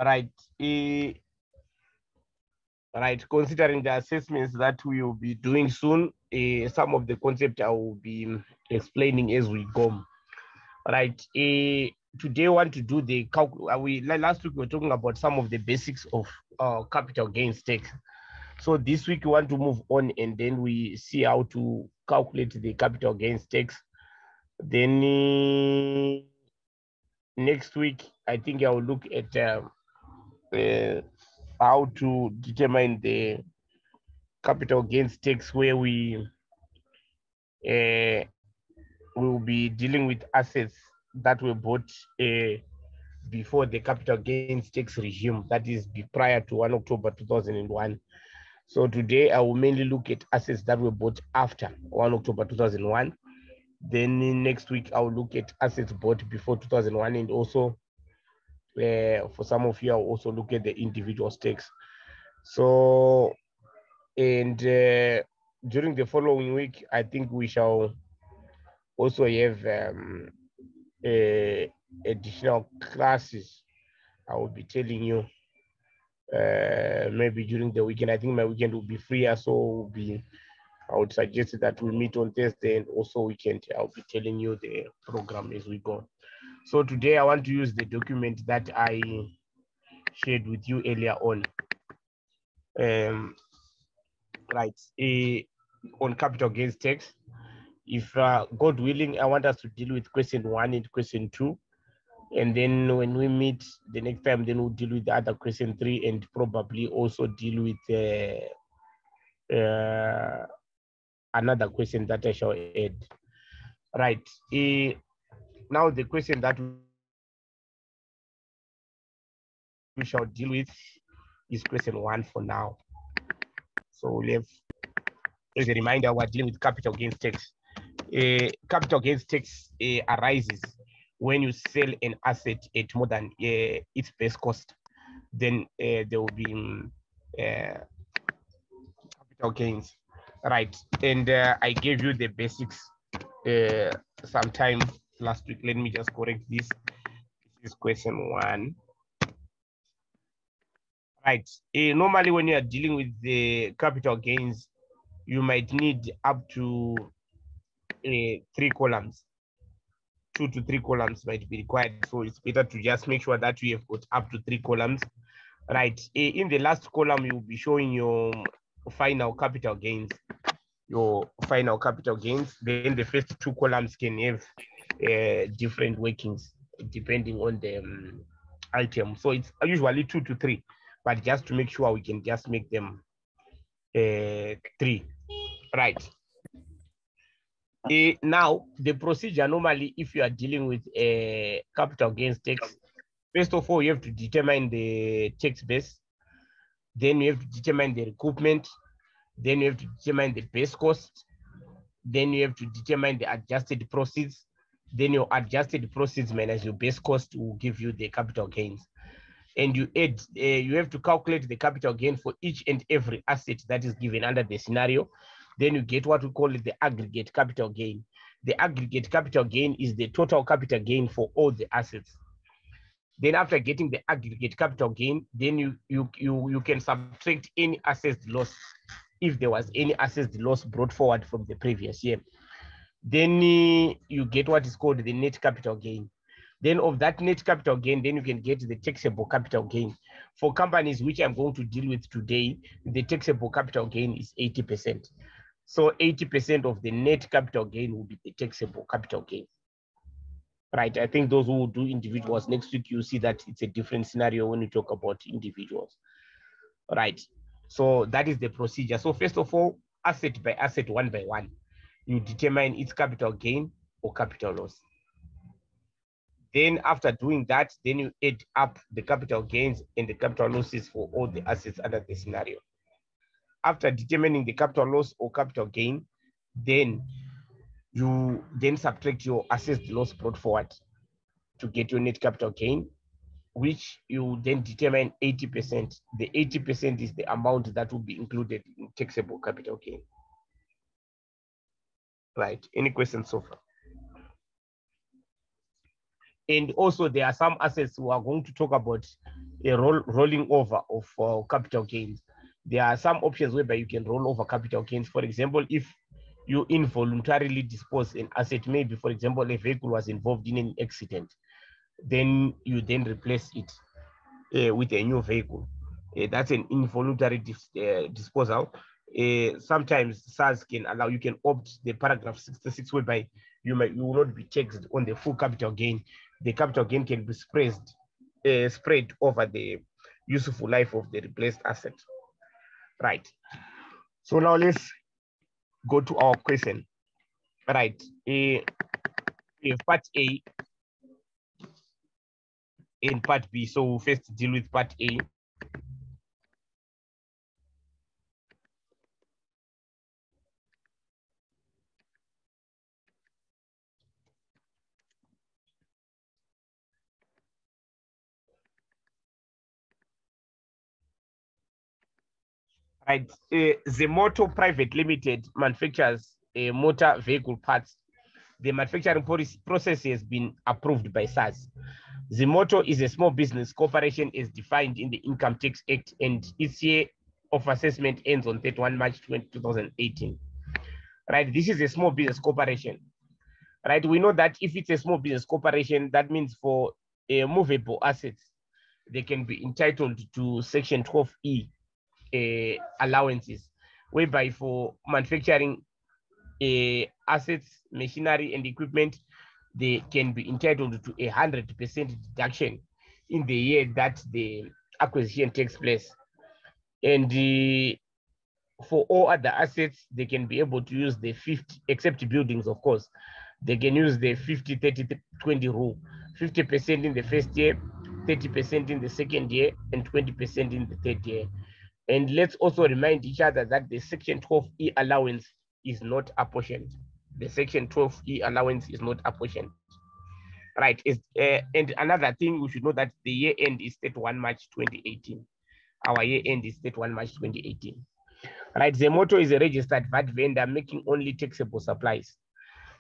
Right. Right. Considering the assessments that we will be doing soon, some of the concepts I will be explaining as we go. Right. Today I want to do the last week we were talking about some of the basics of capital gains tax. So this week we want to move on and then we see how to calculate the capital gains tax. Then next week I think I will look at how to determine the capital gains tax, where we will be dealing with assets that were bought before the capital gains tax regime, that is prior to 1 October 2001. So today I will mainly look at assets that were bought after 1 October 2001. Then next week I will look at assets bought before 2001, and also for some of you I'll also look at the individual tax. So, and during the following week, I think we shall also have additional classes. I will be telling you maybe during the weekend. I think my weekend will be freer, so I would suggest that we meet on Thursday, and also weekend I'll be telling you the program as we go. So today I want to use the document that I shared with you earlier on. Right, on capital gains tax. If God willing, I want us to deal with question 1 and question 2. And then when we meet the next time, then we'll deal with the other question 3, and probably also deal with another question that I shall add. Right. Now the question that we shall deal with is question 1 for now. So we'll have, as a reminder, we're dealing with capital gains tax. Capital gains tax arises when you sell an asset at more than its base cost. Then there will be capital gains, right? And I gave you the basics sometime last week. Let me just correct this. This is question 1. Right. Normally, when you are dealing with the capital gains, you might need up to 3 columns. 2 to 3 columns might be required. So it's better to just make sure that you have got up to 3 columns. Right. In the last column, you'll be showing your final capital gains. Your final capital gains. Then the first 2 columns can have different workings depending on the item. So it's usually 2 to 3, but just to make sure we can just make them 3. Right. Now, the procedure normally, if you are dealing with a capital gains tax, first of all, you have to determine the tax base. Then you have to determine the recoupment. Then you have to determine the base cost. Then you have to determine the adjusted proceeds. Then your adjusted proceeds minus your base cost will give you the capital gains. And you add, you have to calculate the capital gain for each and every asset that is given under the scenario. Then you get what we call the aggregate capital gain. The aggregate capital gain is the total capital gain for all the assets. Then after getting the aggregate capital gain, then you can subtract any assessed loss if there was any assessed loss brought forward from the previous year. Then you get what is called the net capital gain. Then of that net capital gain, then you can get the taxable capital gain. For companies which I'm going to deal with today, the taxable capital gain is 80%. So 80% of the net capital gain will be the taxable capital gain. Right, I think those who do individuals, next week you see that it's a different scenario when you talk about individuals. Right, so that is the procedure. So first of all, asset by asset, 1 by 1, you determine its capital gain or capital loss. Then after doing that, then you add up the capital gains and the capital losses for all the assets under the scenario. After determining the capital loss or capital gain, then you then subtract your assessed loss brought forward to get your net capital gain, which you then determine 80%. The 80% is the amount that will be included in taxable capital gain. Right, any questions so far? And also there are some assets we are going to talk about a rolling over of capital gains. There are some options whereby you can roll over capital gains. For example, if you involuntarily dispose an asset, maybe, for example, a vehicle was involved in an accident, then you then replace it with a new vehicle. That's an involuntary disposal. Sometimes SARS can allow, you can opt the paragraph 66 whereby you will not be taxed on the full capital gain. The capital gain can be spread over the useful life of the replaced asset. Right. So now let's go to our question. Right. Part A and part B. So we'll first deal with part A. Right. Zemoto Private Limited manufactures motor vehicle parts. The manufacturing process has been approved by SARS. Zemoto is a small business corporation as defined in the Income Tax Act, and its year of assessment ends on 31 March 2018. Right. This is a small business corporation. Right. We know that if it's a small business corporation, that means for movable assets, they can be entitled to Section 12E allowances, whereby for manufacturing assets, machinery, and equipment, they can be entitled to 100% deduction in the year that the acquisition takes place. And for all other assets, they can be able to use the 50, except buildings, of course, they can use the 50-30-20 rule. 50% in the first year, 30% in the second year, and 20% in the third year. And let's also remind each other that the Section 12E allowance is not apportioned. The Section 12E allowance is not apportioned. Right. And another thing, we should know that the year end is 31 March 2018. Our year end is 31 March 2018. Right. Zemoto is a registered VAT vendor making only taxable supplies.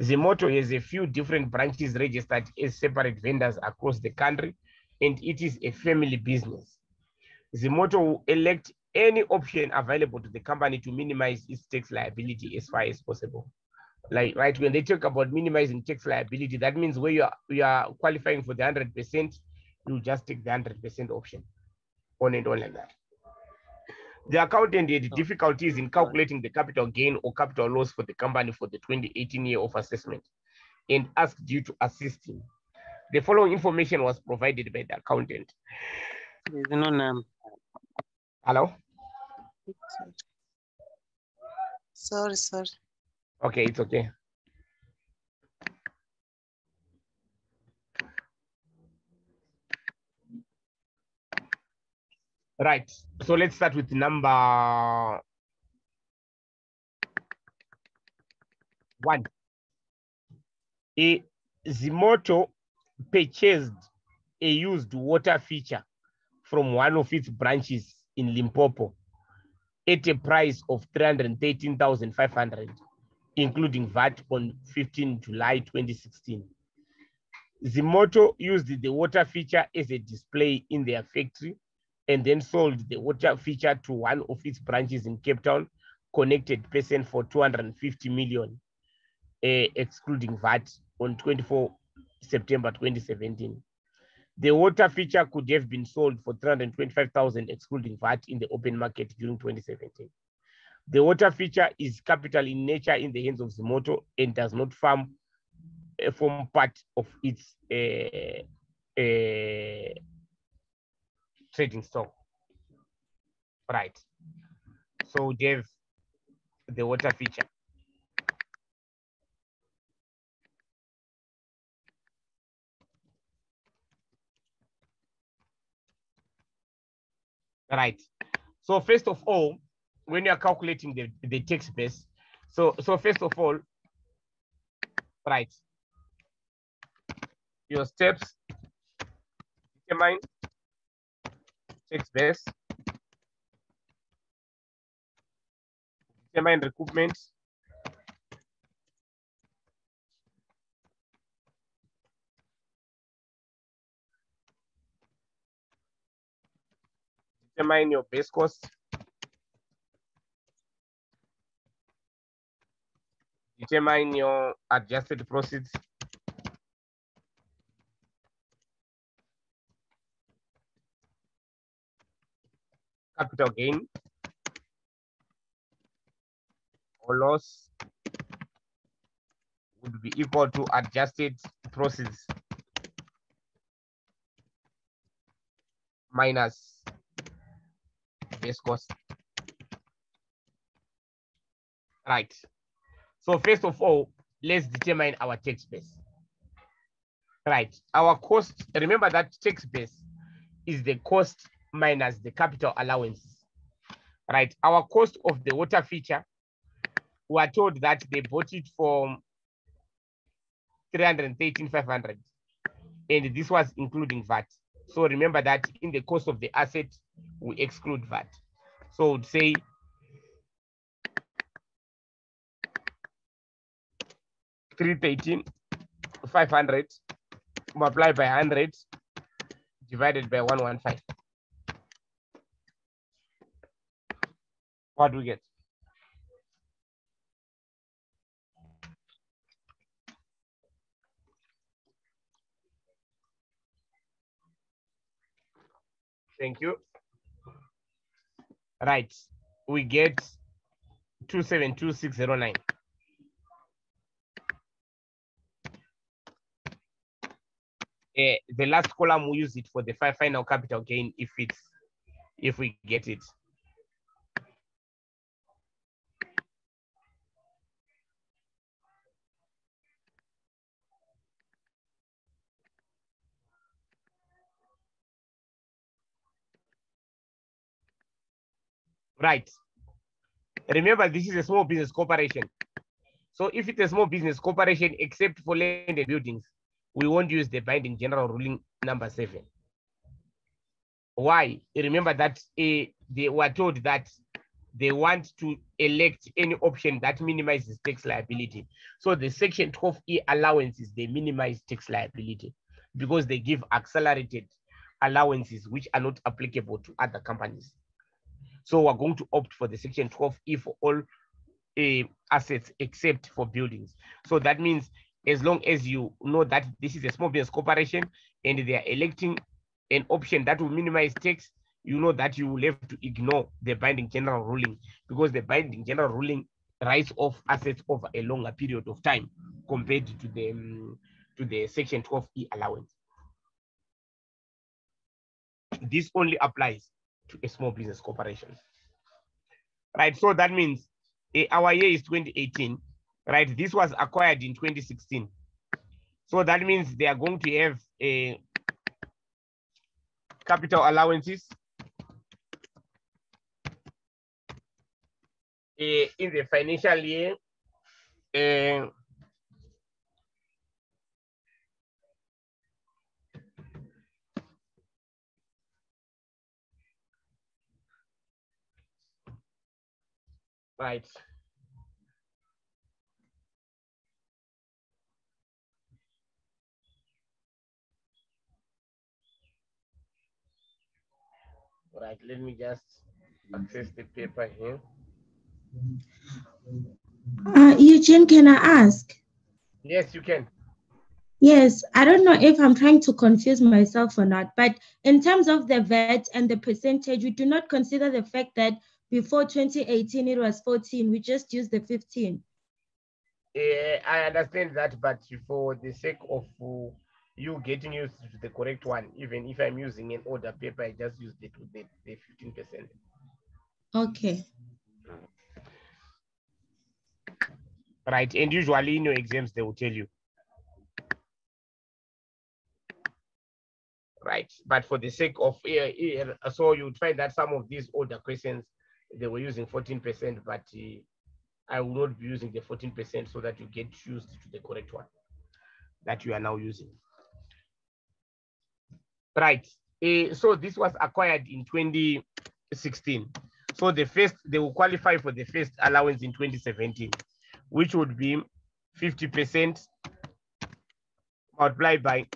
Zemoto has a few different branches registered as separate vendors across the country, and it is a family business. Zemoto will elect any option available to the company to minimize its tax liability as far as possible. Like, right, when they talk about minimizing tax liability, that means where you are qualifying for the 100%, you just take the 100% option, on and on like that. The accountant had difficulties in calculating the capital gain or capital loss for the company for the 2018 year of assessment and asked you to assist him. The following information was provided by the accountant. There's no name. Hello? Sorry. Okay, it's okay. Right. So let's start with number 1. Zemoto purchased a used water feature from one of its branches in Limpopo at a price of 313,500, including VAT on 15 July 2016. Zemoto used the water feature as a display in their factory and then sold the water feature to one of its branches in Cape Town, connected person, for 250 million, excluding VAT, on 24 September 2017. The water feature could have been sold for 325,000, excluding VAT, in the open market during 2017. The water feature is capital in nature in the hands of Zemoto and does not form part of its trading stock. Right. So there's the water feature. Right. So first of all, when you are calculating the tax base, so first of all, right, your steps: determine tax base, determine recoupment, Determine your base cost. Determine your adjusted proceeds. Capital gain or loss would be equal to adjusted proceeds minus base cost. Right. So first of all, let's determine our tax base. Right. Our cost, remember that tax base is the cost minus the capital allowances. Right. Our cost of the water feature, we are told that they bought it for 313,500, and this was including VAT. So remember that in the cost of the asset, we exclude VAT. So we'd say $313,500 multiplied by 100 divided by 115. What do we get? Thank you. Right. We get 272,609. The last column we use it for the final capital gain if we get it. Right. Remember, this is a small business corporation. So if it's a small business corporation, except for land and buildings, we won't use the binding general ruling number 7. Why? Remember that they were told that they want to elect any option that minimizes tax liability. So the section 12E allowances, they minimize tax liability because they give accelerated allowances which are not applicable to other companies. So we're going to opt for the section 12E for all assets except for buildings. So that means as long as you know that this is a small business corporation and they are electing an option that will minimize tax, you know that you will have to ignore the binding general ruling because the binding general ruling writes off assets over a longer period of time compared to the section 12E allowance. This only applies to a small business corporation. Right, so that means our year is 2018, right? This was acquired in 2016. So that means they are going to have a capital allowances in the financial year right. Right, let me just access the paper here. Eugene, can I ask? Yes, you can. Yes, I don't know if I'm trying to confuse myself or not, but in terms of the VAT and the percentage, we do not consider the fact that before 2018 it was 14, we just used the 15. I understand that, but for the sake of you getting used to the correct one, even if I'm using an older paper, I just use the 15%. Okay. Right, and usually in your exams, they will tell you. Right, but for the sake of, so you'd find that some of these older questions, they were using 14%, but I will not be using the 14% so that you get used to the correct one that you are now using. Right, so this was acquired in 2016. So they will qualify for the first allowance in 2017, which would be 50% multiplied by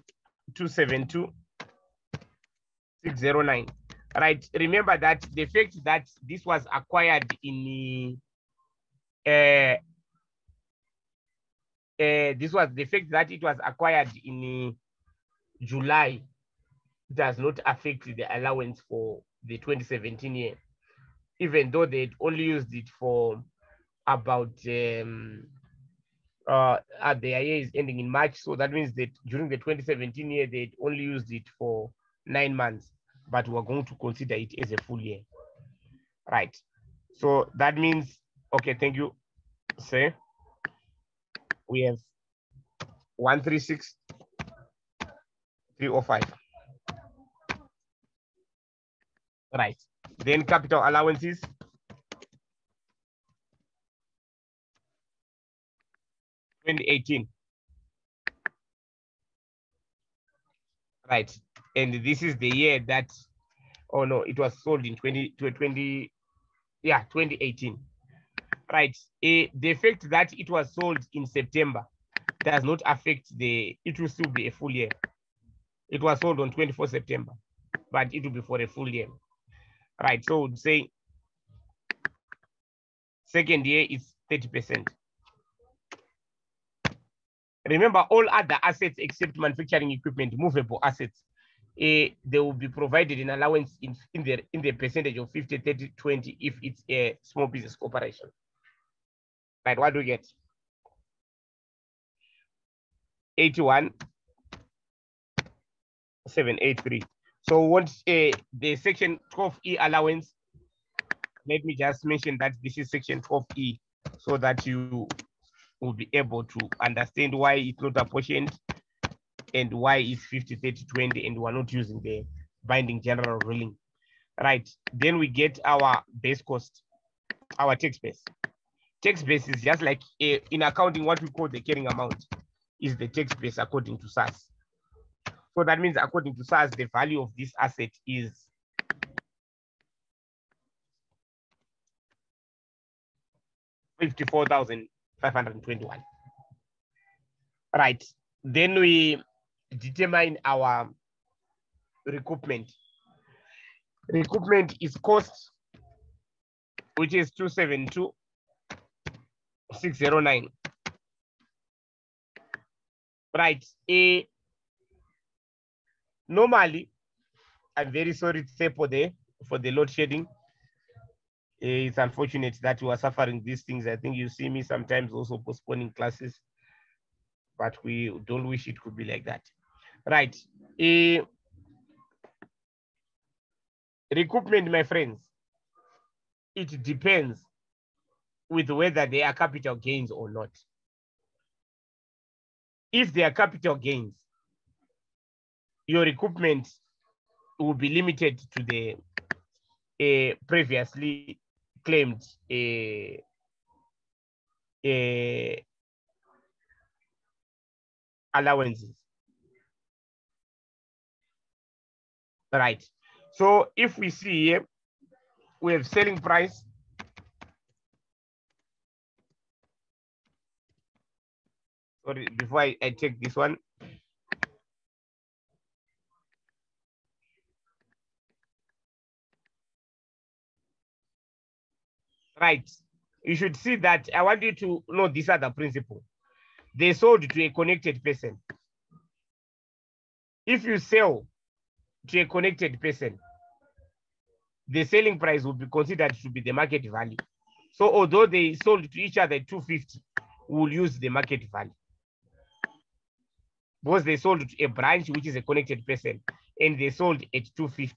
272,609. Right. Remember that the fact that this was acquired in this was the fact that it was acquired in July does not affect the allowance for the 2017 year, even though they'd only used it for about their year is ending in March. So that means that during the 2017 year, they'd only used it for 9 months, but we're going to consider it as a full year. Right. So that means, okay, thank you. Say we have 136,305. Right. Then capital allowances. $2018. Right. And this is the year that, oh no, it was sold in 2018. Right. The fact that it was sold in September does not affect it will still be a full year. It was sold on 24 September, but it will be for a full year. Right. So we'd say second year is 30%. Remember, all other assets except manufacturing equipment, movable assets, they will be provided an allowance in the percentage of 50, 30, 20 if it's a small business corporation. Right, what do we get? 81,783. So what the section 12E allowance, let me just mention that this is section 12E so that you will be able to understand why it's not apportioned and why it's 50, 30, 20, and we're not using the binding general ruling. Right, then we get our base cost, our tax base. Tax base is just like in accounting, what we call the carrying amount is the tax base according to SAS. So that means according to SAS, the value of this asset is $54,521. Right, then we determine our recoupment. Recoupment is cost, which is 272,609. Right. Normally, I'm very sorry to say for the load shedding. It's unfortunate that we are suffering these things. I think you see me sometimes also postponing classes, but we don't wish it could be like that. Right. Recoupment, my friends, it depends with whether they are capital gains or not. If they are capital gains, your recoupment will be limited to the previously claimed allowances. Right. So if we see here, we have selling price. Sorry, before I take this one. Right. You should see that. I want you to know this other principle. They sold to a connected person. If you sell to a connected person, the selling price will be considered to be the market value. So although they sold to each other at 250, we'll use the market value. Because they sold to a branch, which is a connected person, and they sold at 250.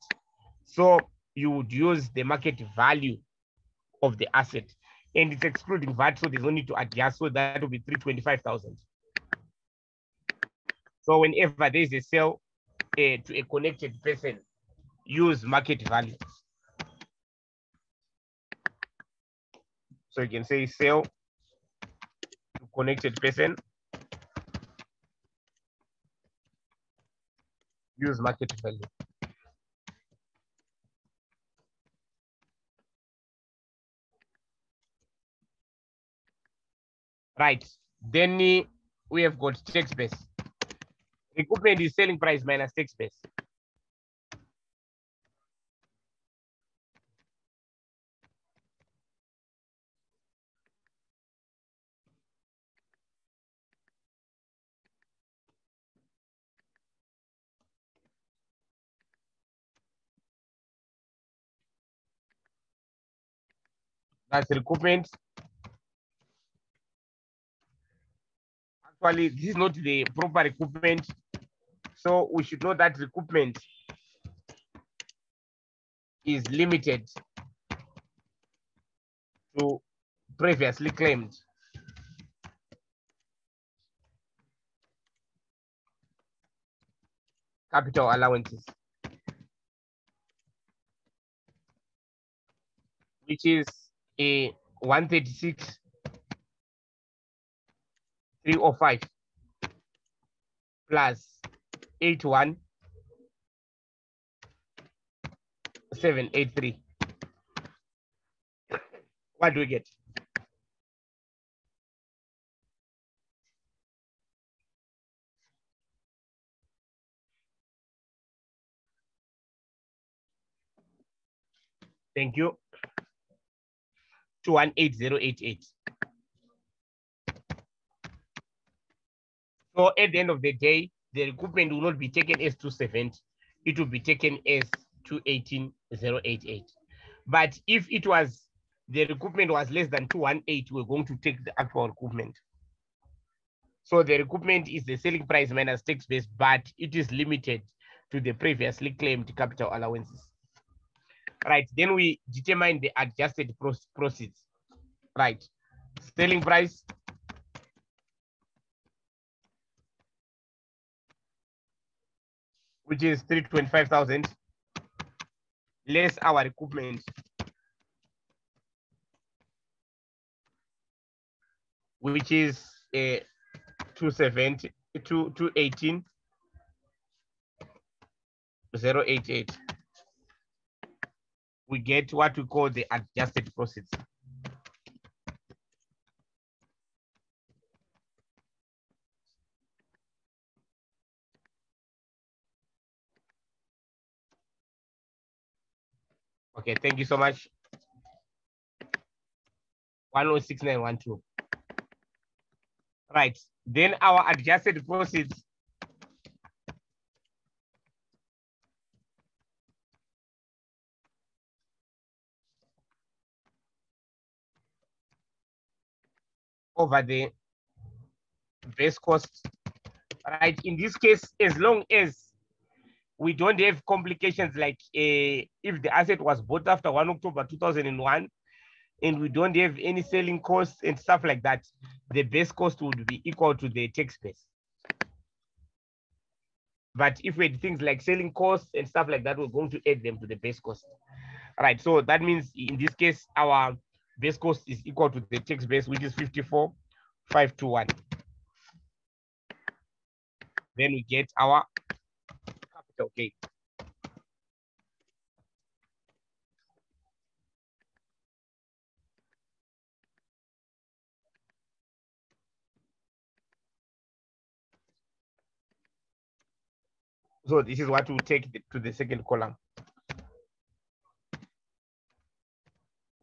So you would use the market value of the asset, and it's excluding VAT, so there's no need to adjust, so that will be 325,000. So whenever there's a sale to a connected person, use market value. So you can say sale to connected person, use market value. Right, then we have got tax base. Recoupment is selling price minus tax base. That's recoupment. Actually, this is not the proper recoupment. So we should know that recoupment is limited to previously claimed. Capital allowances, which is a 136,305 plus 81,783. What do we get? Thank you. 218088. So at the end of the day, the recoupment will not be taken as 270. It will be taken as 218088. But if it was, the recoupment was less than 218, we're going to take the actual recoupment. So the recoupment is the selling price minus tax base, but it is limited to the previously claimed capital allowances. Right, then we determine the adjusted proceeds. Right, selling price which is 325,000 less our recoupment, which is 270, 218,088. We get what we call the adjusted proceeds. Okay, thank you so much. 106912. Right, then our adjusted proceeds over the base cost. Right, in this case, as long as we don't have complications like if the asset was bought after 1 October 2001 and we don't have any selling costs and stuff like that, the base cost would be equal to the tax base. But if we had things like selling costs and stuff like that, we're going to add them to the base cost. All right, so that means in this case, our base cost is equal to the tax base, which is 54,521. Then we get our capital gain. So this is what we take to the second column.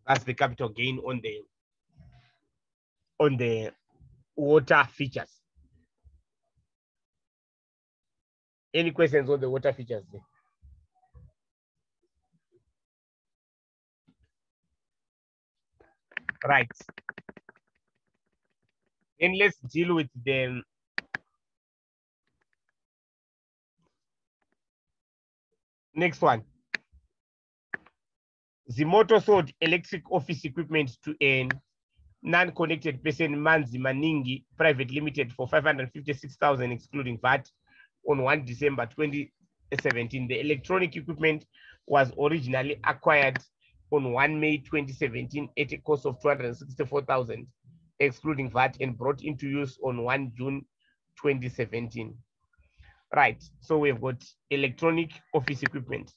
That's the capital gain on the water features. Any questions on the water features there? Right. Then let's deal with the next one. Zimoto sold electric office equipment to a non-connected person, Manzi Maningi Private Limited, for 556,000 excluding VAT on 1 December 2017. The electronic equipment was originally acquired on 1 May 2017 at a cost of 264,000 excluding VAT and brought into use on 1 June 2017. Right, so we've got electronic office equipment.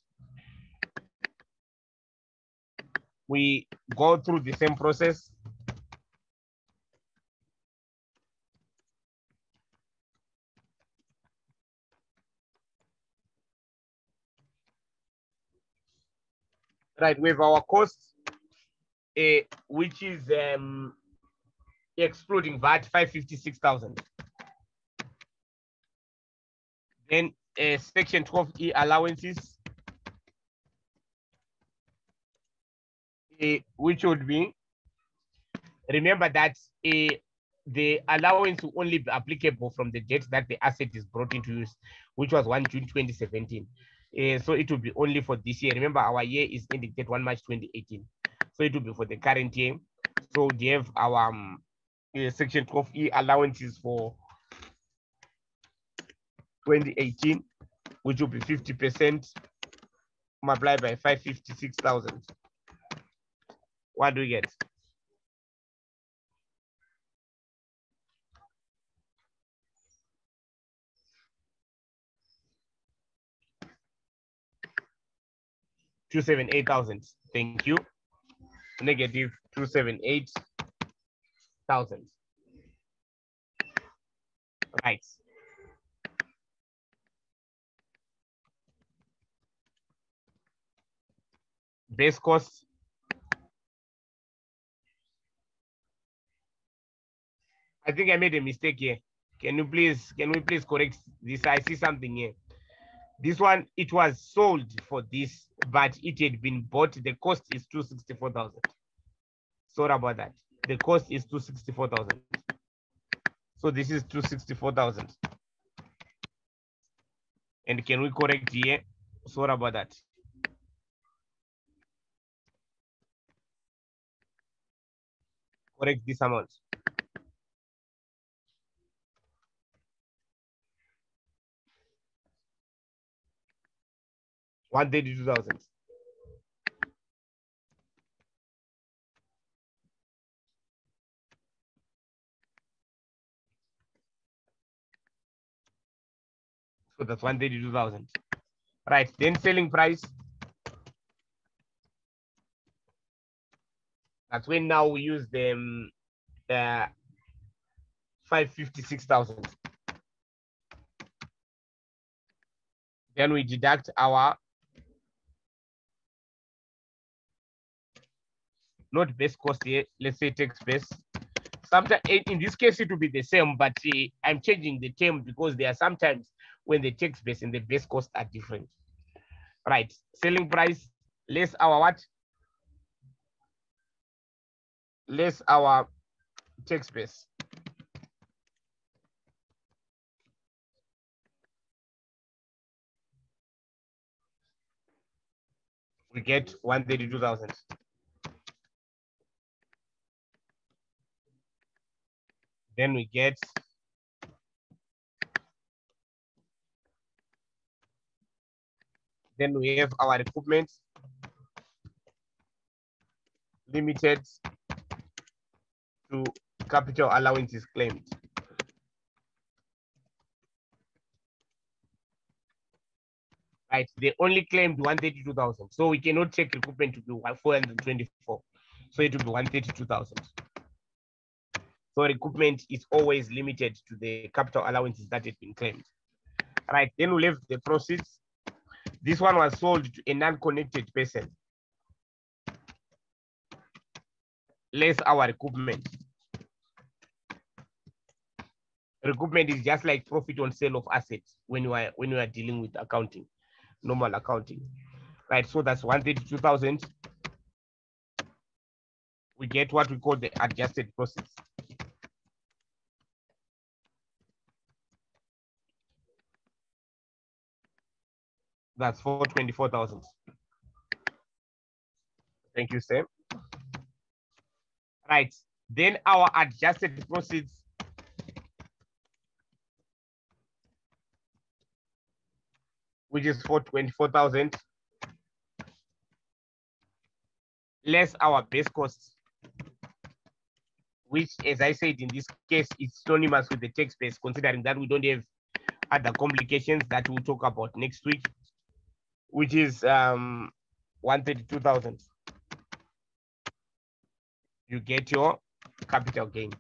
We go through the same process. Right, we have our costs, which is excluding VAT 556,000. Then section 12E allowances, which would be remember that the allowance will only be applicable from the date that the asset is brought into use, which was 1 June 2017. So it will be only for this year. Remember, our year is ending 1 March 2018. So it will be for the current year. So we have our section 12E allowances for 2018, which will be 50% multiplied by 556,000. What do we get? $278,000. Thank you. Negative 278,000. Right. Base cost. I think I made a mistake here. Can we please correct this? I see something here. This one, it was sold for this, but it had been bought. The cost is 264,000. Sorry about that. The cost is 264,000. So this is 264,000. And can we correct here? Sorry about that. Correct this amount. $132,000. So that's 132,000. Right. Then selling price. That's when now we use the 556,000. Then we deduct our not base cost here. Let's say tax base. Sometimes in this case it will be the same, but I'm changing the term because there are sometimes when the tax base and the base cost are different. Right. Selling price less our what? Less our tax base. We get 132,000. Then we get then we have our equipment limited to capital allowances claimed. Right, they only claimed 132,000. So we cannot take equipment to be 424. So it will be 132,000. So equipment is always limited to the capital allowances that have been claimed. Right, then we have the proceeds. This one was sold to a non-connected person. Less our equipment. Recoupment is just like profit on sale of assets when you are dealing with accounting, normal accounting. Right, so that's 132,000. We get what we call the adjusted proceeds. That's 424,000. Thank you, Sam. Right, then our adjusted proceeds which is 424,000 less our base costs, which, as I said, in this case is synonymous with the tax base, considering that we don't have other complications that we'll talk about next week, which is 132,000. You get your capital gain.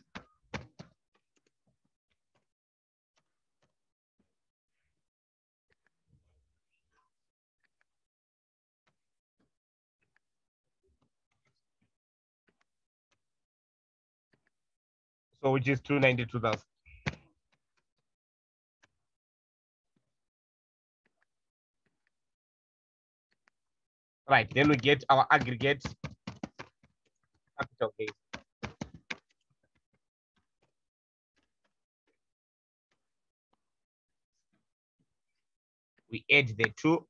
So which is 292,000. Right, then we get our aggregate capital gain. we add the two.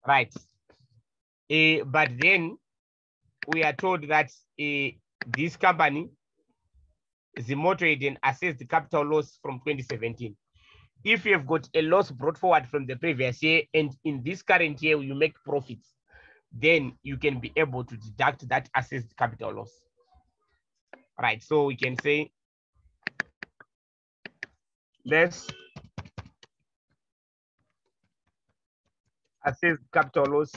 Right. But then we are told that this company, the motor then assessed the capital loss from 2017. If you have got a loss brought forward from the previous year and in this current year you make profits, then you can be able to deduct that assessed capital loss. Right, so we can say less assessed capital loss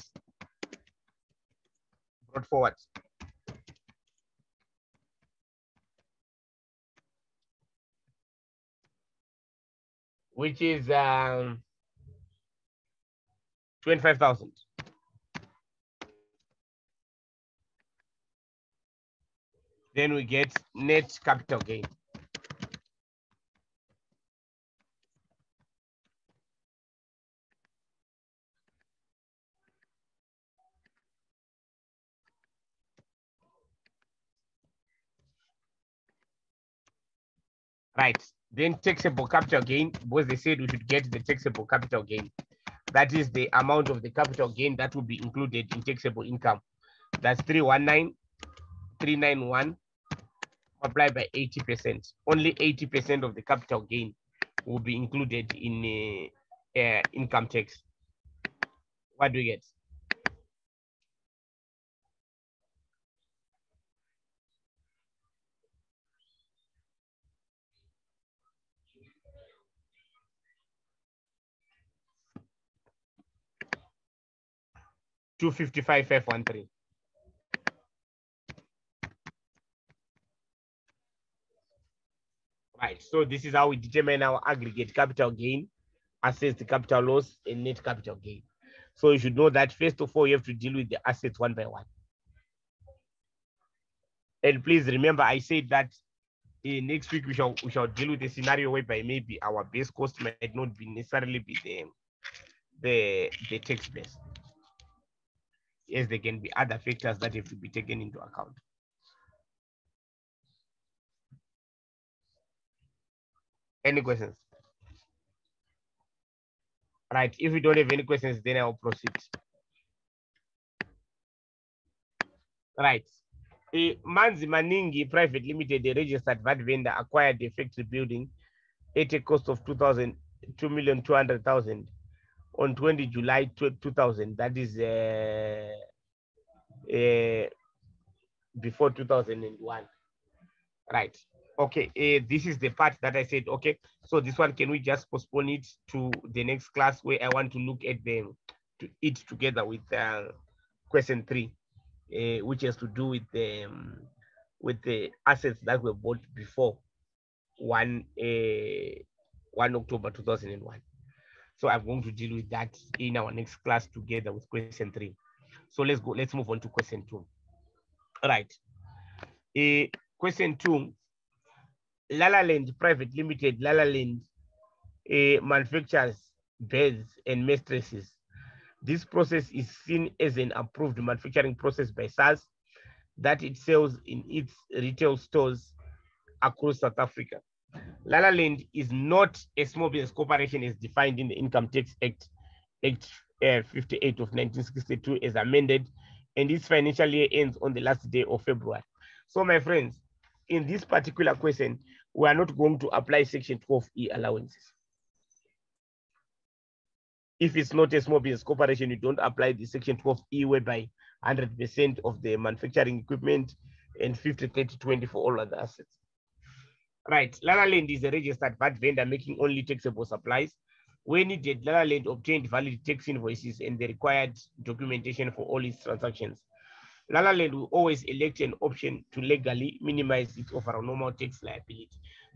brought forward. Which is 25,000. Then we get net capital gain. Right, then taxable capital gain, because they said we should get the taxable capital gain. That is the amount of the capital gain that will be included in taxable income. That's 319,391 multiplied by 80%. Only 80% of the capital gain will be included in income tax. What do we get? $255,513. Right, so this is how we determine our aggregate capital gain, assess the capital loss, and net capital gain. So you should know that first of all, you have to deal with the assets one by one. And please remember, I said that next week we shall deal with a scenario whereby maybe our base cost might not be necessarily be the tax base. Yes, there can be other factors that have to be taken into account. Any questions? Right, if we don't have any questions, then I'll proceed. Right. Manzi Maningi Private Limited, the registered VAT vendor, acquired the factory building at a cost of 2,200,000 on 20 July 2000. That is before 2001. Right. Okay. This is the part that I said, okay, so this one, can we just postpone it to the next class where I want to look at them to it together with question 3, which has to do with the assets that were bought before 1 October 2001. So I'm going to deal with that in our next class together with question 3. So let's move on to question 2. All right. Question 2, Lalaland Private Limited, Lalaland manufactures beds and mattresses. This process is seen as an approved manufacturing process by SARS that it sells in its retail stores across South Africa. Lalaland is not a small business corporation as defined in the Income Tax Act 58 of 1962 as amended, and its financial year ends on the last day of February. So my friends, in this particular question, we are not going to apply Section 12E allowances. If it's not a small business corporation, you don't apply the Section 12E, whereby 100% of the manufacturing equipment and 50, 30, 20 for all other assets. Right, Lalaland is a registered VAT vendor making only taxable supplies. When needed, Lalaland obtained valid tax invoices and the required documentation for all its transactions. Lalaland will always elect an option to legally minimize its overall normal tax liability.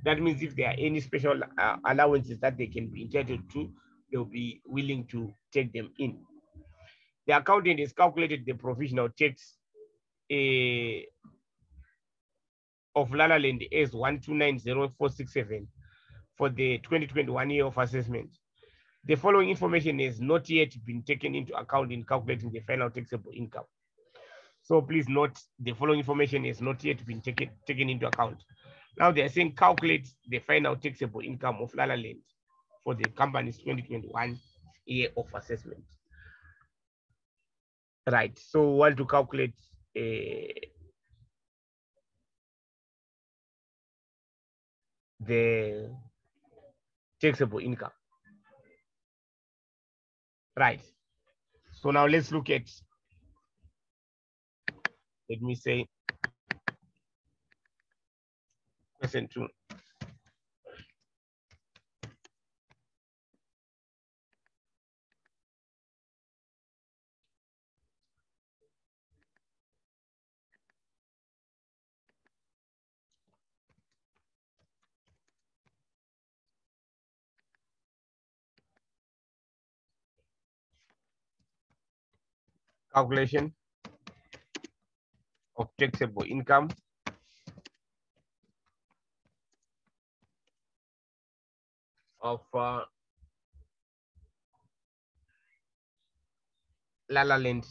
That means if there are any special allowances that they can be entitled to, they'll be willing to take them in. The accountant has calculated the provisional tax of Lalaland as 1290467 for the 2021 year of assessment. The following information has not yet been taken into account in calculating the final taxable income. So please note the following information has not yet been taken into account. Now they are saying calculate the final taxable income of La La Land for the company's 2021 year of assessment. Right, so we want to calculate the taxable income. Right, so now let's look at, let me say, question 2. Calculation of taxable income of La La Land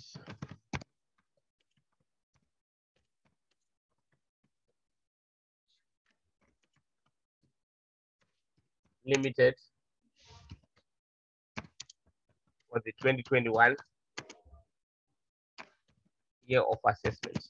Limited for the 2021 year of assessment.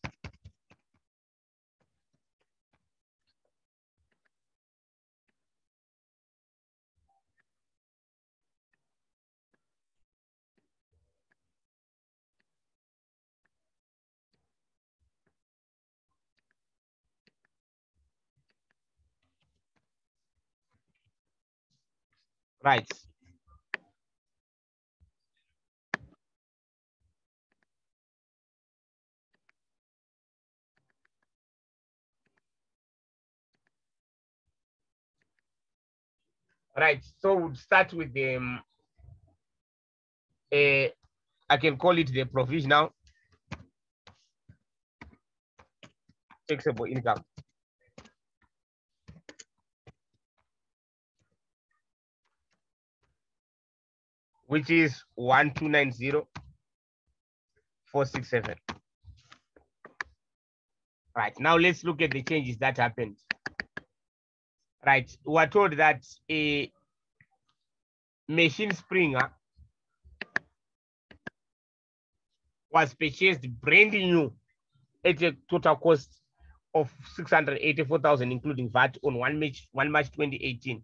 Right. Right, so we'll start with the I can call it the provisional taxable income. Which is 1,290,467. Right, now let's look at the changes that happened. Right, we are told that a machine springer was purchased brand new at a total cost of 684,000, including VAT, on 1 March 2018,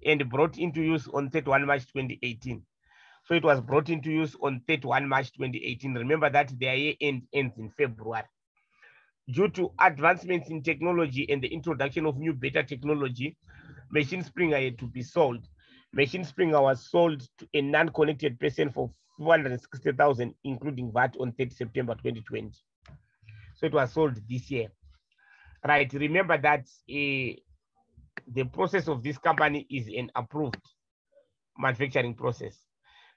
and brought into use on 31 March 2018. So it was brought into use on 31 March 2018. Remember that their year ends in February. Due to advancements in technology and the introduction of new better technology, machine springer had to be sold. Machine springer was sold to a non-connected person for 460,000, including VAT, on 30 September 2020. So it was sold this year. Right, remember that the process of this company is an approved manufacturing process.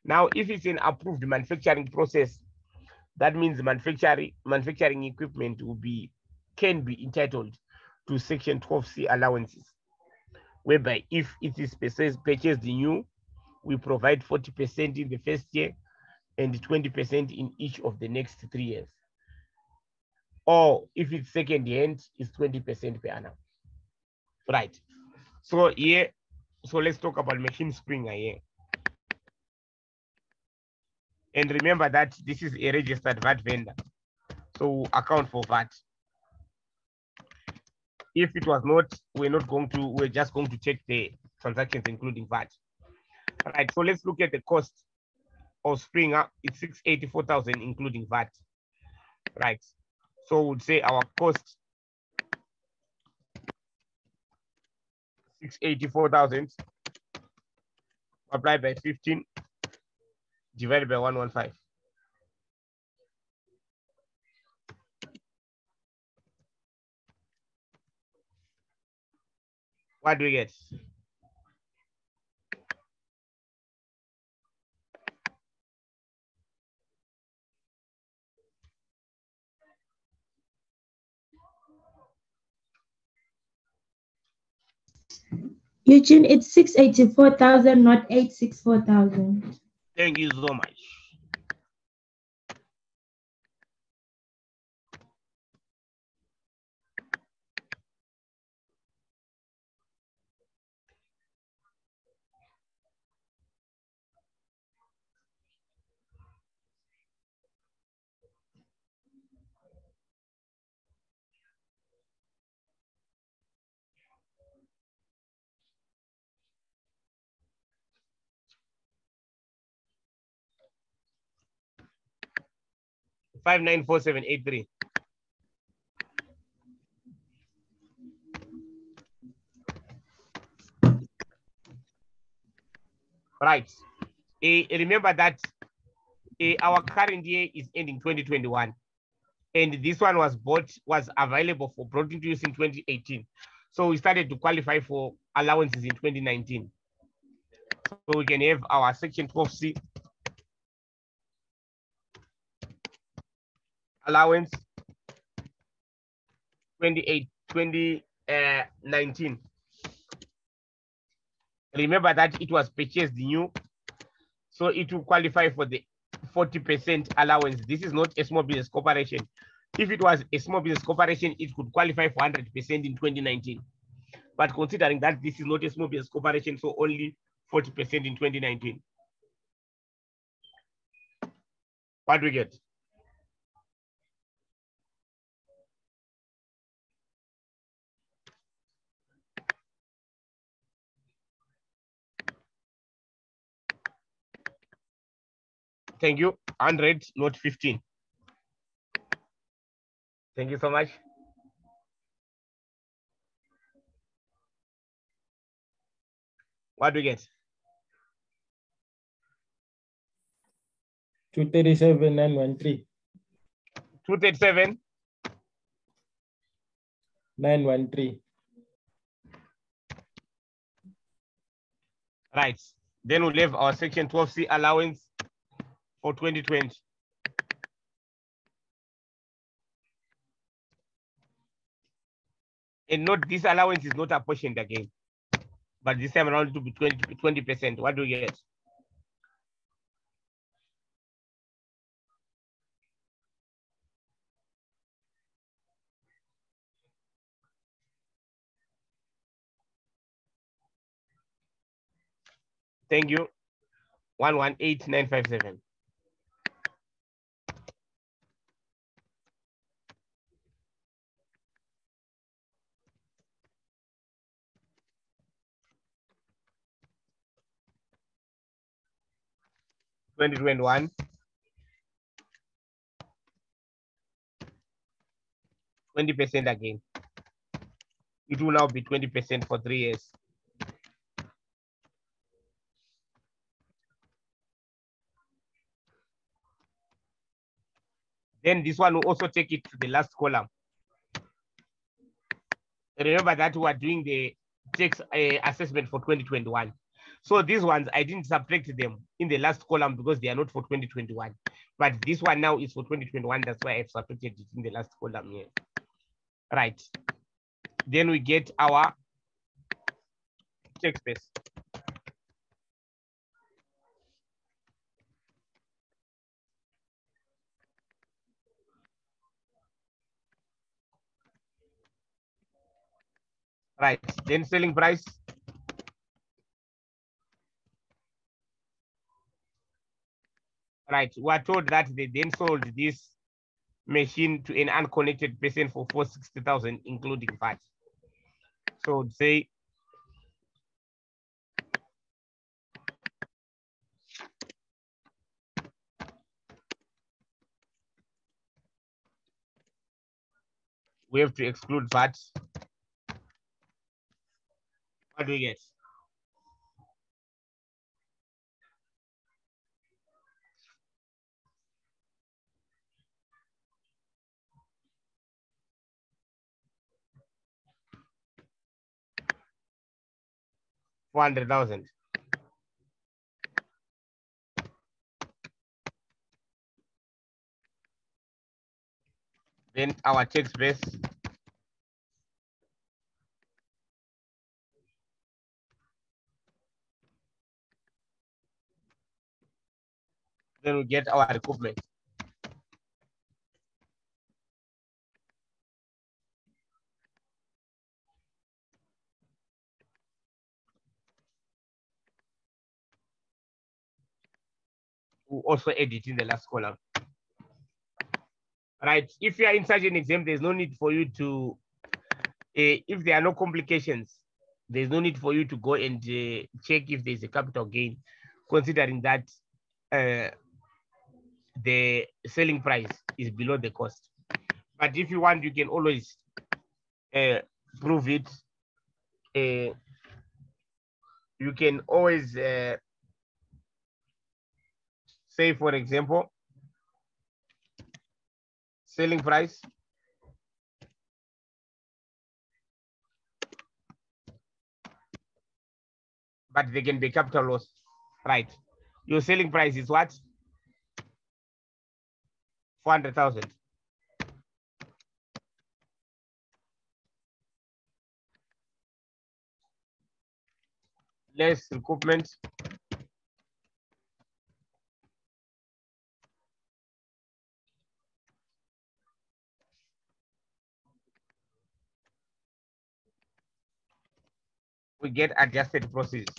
Now, if it's an approved manufacturing process, that means manufacturing equipment can be entitled to Section 12C allowances, whereby if it is purchased new, we provide 40% in the first year and 20% in each of the next 3 years. Or if it's second hand, it's 20% per annum. Right. So here, so let's talk about machine springer here. And remember that this is a registered VAT vendor. So account for VAT. If it was not, we're just going to check the transactions including VAT. Right, so let's look at the cost of Springer. It's 684,000 including VAT. Right, so we'd say our cost 684,000 multiplied by 15 divided by 115. What do we get? Eugene, it's 684,000, not 864,000. Thank you so much. 594783. Right. Remember that our current year is ending 2021. And this one was available for brought into use in 2018. So we started to qualify for allowances in 2019. So we can have our section 12C allowance 2019. Remember that it was purchased new, so it will qualify for the 40% allowance. This is not a small business corporation. If it was a small business corporation, it could qualify for 100% in 2019. But considering that this is not a small business corporation, so only 40% in 2019. What do we get? Thank you. 100, not 15. Thank you so much. What do we get? 237,913. 237. 913. Right. Then we'll have our section 12C allowance for 2020. And note this allowance is not apportioned again, but this time around it will be 20%. What do we get? Thank you. 118957. $2021. 20% again. It will now be 20% for 3 years. Then this one will also take it to the last column. Remember that we are doing the tax assessment for 2021. So these ones, I didn't subtract them in the last column because they are not for 2021. But this one now is for 2021. That's why I've subtracted it in the last column here. Right. Then we get our tax base. Right. Then selling price. Right. We are told that they then sold this machine to an unconnected person for 460,000, including VAT. So say we have to exclude VAT. What do we get? $400,000. Then our tax base. Then we get our recoupment. We'll also add it in the last column. Right. If you are in such an exam, there's no need for you to, if there are no complications, there's no need for you to go and check if there's a capital gain, considering that the selling price is below the cost. But if you want, you can always prove it. You can always say, for example, selling price but they can be capital loss, right? Your selling price is what? 400,000. Less recoupment. We get adjusted proceeds.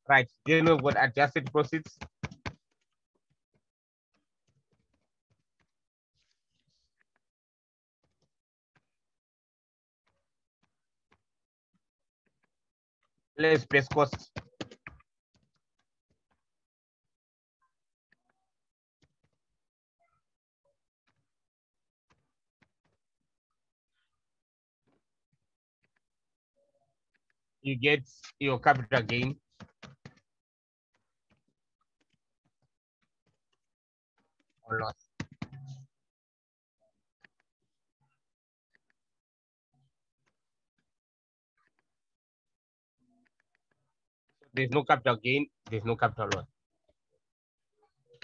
Right, then we've got adjusted proceeds. Less base cost. You get your capital gain. Or loss. There's no capital gain, there's no capital loss.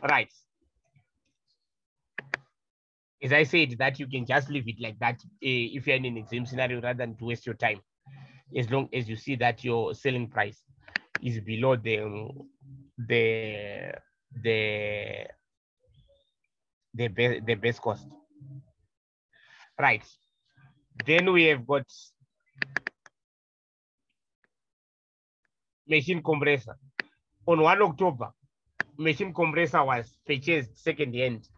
Right. As I said, that you can just leave it like that if you're in an exam scenario rather than to waste your time. As long as you see that your selling price is below the base cost. Right. Then we have got machine compressor. On 1 October, machine compressor was purchased second hand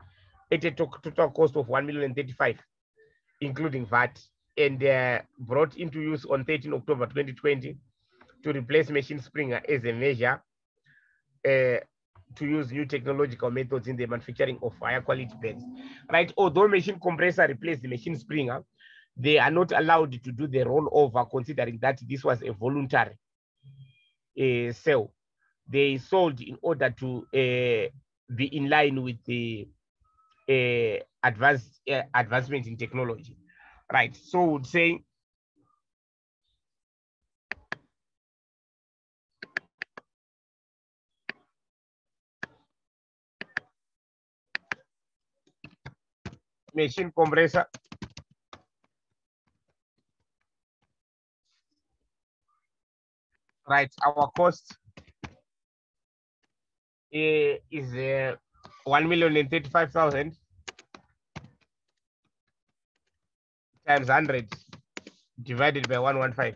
at a total cost of 1,035,000, including VAT, and brought into use on 13 October 2020 to replace machine springer as a measure to use new technological methods in the manufacturing of higher quality beds. Right, although machine compressor replaced the machine springer, they are not allowed to do the rollover, considering that this was a voluntary sale. They sold in order to be in line with the advancement in technology. Right, so would say machine compressor right, our cost is 1,035,000 times 100 divided by 115.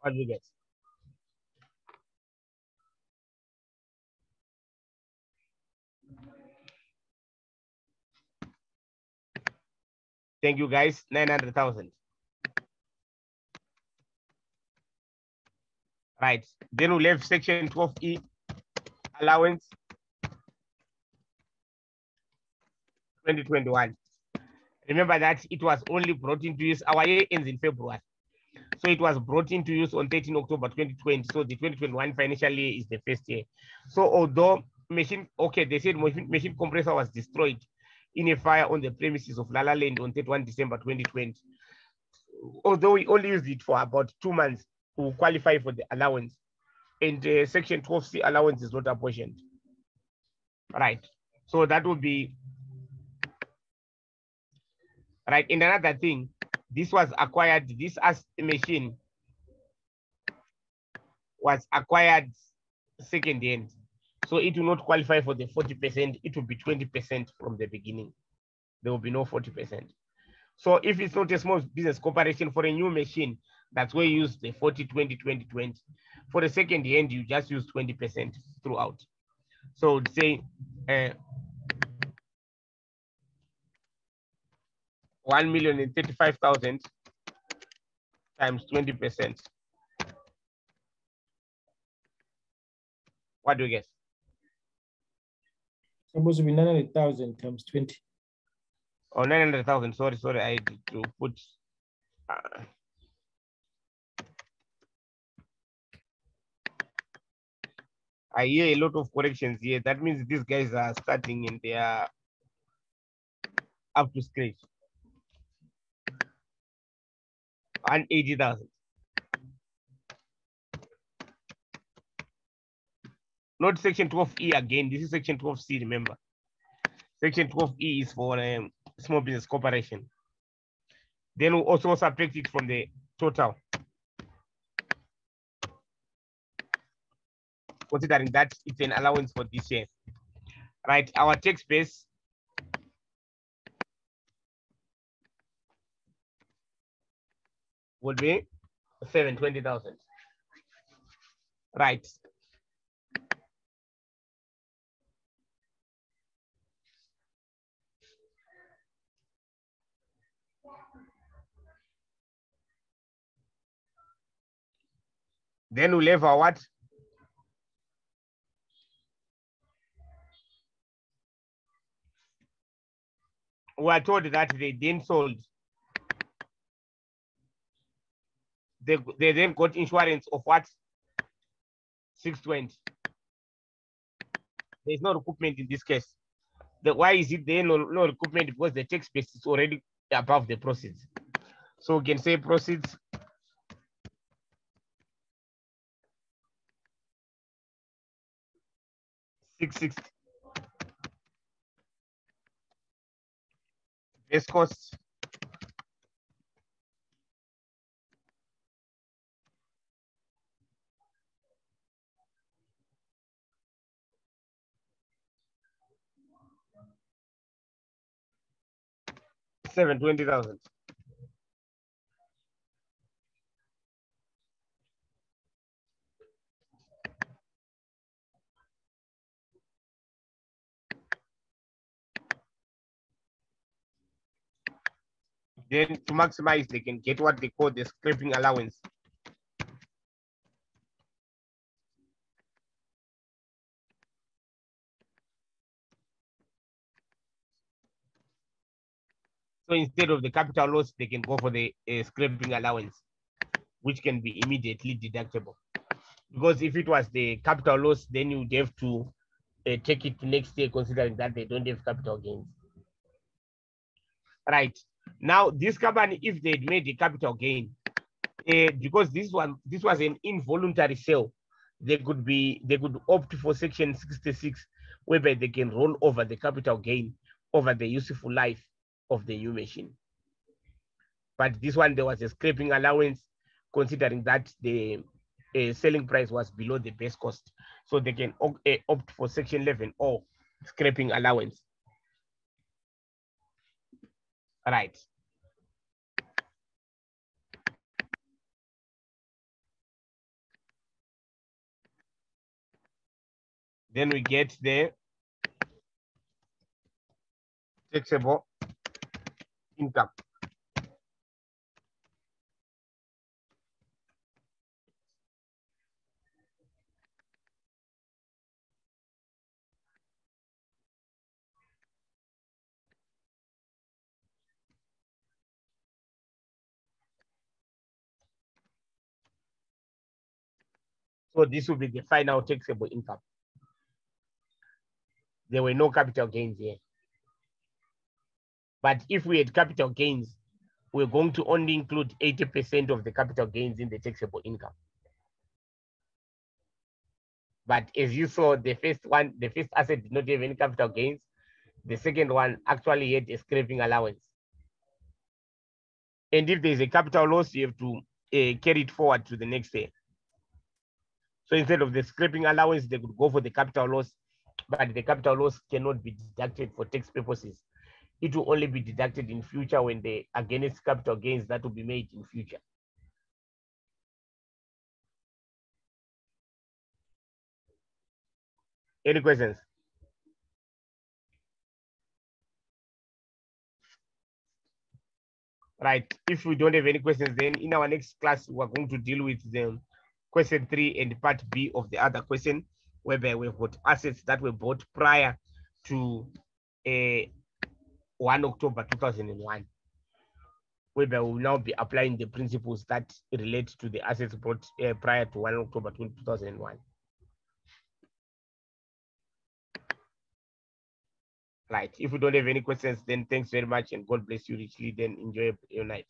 What do you get? Thank you guys, 900,000. Right, then we'll have section 12E, allowance 2021. Remember that it was only brought into use, our year ends in February. So it was brought into use on 13 October 2020. So the 2021 financial year is the first year. So although machine, okay, they said machine compressor was destroyed in a fire on the premises of Lala Land on 31 December 2020. Although we only used it for about 2 months to qualify for the allowance. And section 12C allowance is not apportioned. Right. So that would be right. And another thing, this was acquired, this as machine was acquired second hand. So it will not qualify for the 40%, it will be 20% from the beginning. There will be no 40%. So if it's not a small business corporation, for a new machine, that's where you use the 40, 20, 20, 20. For the second hand, you just use 20% throughout. So say 1,035,000 times 20%. What do you guess? Supposed to be 900,000 times 20. Oh, 900,000. Sorry, I had to put. I hear a lot of corrections here. That means these guys are starting and they are up to scratch. 180,000. Not section 12E again. This is section 12C, remember. Section 12E is for small business corporation. Then we'll also subtract it from the total. Considering that it's an allowance for this year. Right, our tax base would be 720,000. Right. Then we'll have our what? We are told that they then sold. They then got insurance of what? 620. There's no recoupment in this case. Why is it there no recoupment? Because the tax base is already above the proceeds. So we can say proceeds $660. Base cost $720,000. Then to maximize, they can get what they call the scraping allowance. So instead of the capital loss, they can go for the scraping allowance, which can be immediately deductible. Because if it was the capital loss, then you'd have to take it to next year, considering that they don't have capital gains. Right. Now, this company, if they'd made a capital gain, because this was an involuntary sale, they could opt for section 66, whereby they can roll over the capital gain over the useful life of the new machine. But this one, there was a scraping allowance, considering that the selling price was below the base cost. So they can opt for section 11 or scraping allowance. Right. Then we get the taxable income. So this will be the final taxable income. There were no capital gains here. But if we had capital gains, we're going to only include 80% of the capital gains in the taxable income. But as you saw, the first asset did not have any capital gains. The second one actually had a scraping allowance. And if there's a capital loss, you have to carry it forward to the next year. So instead of the scraping allowance, they could go for the capital loss, but the capital loss cannot be deducted for tax purposes. it will only be deducted in future when the against capital gains that will be made in future. Any questions? Right, if we don't have any questions, then in our next class, we're going to deal with the question 3 and part B of the other question, whereby we've got assets that were bought prior to 1 October 2001, whereby we will now be applying the principles that relate to the assets bought prior to 1 October 2001. Right, if we don't have any questions, then thanks very much and God bless you richly. Then enjoy your night.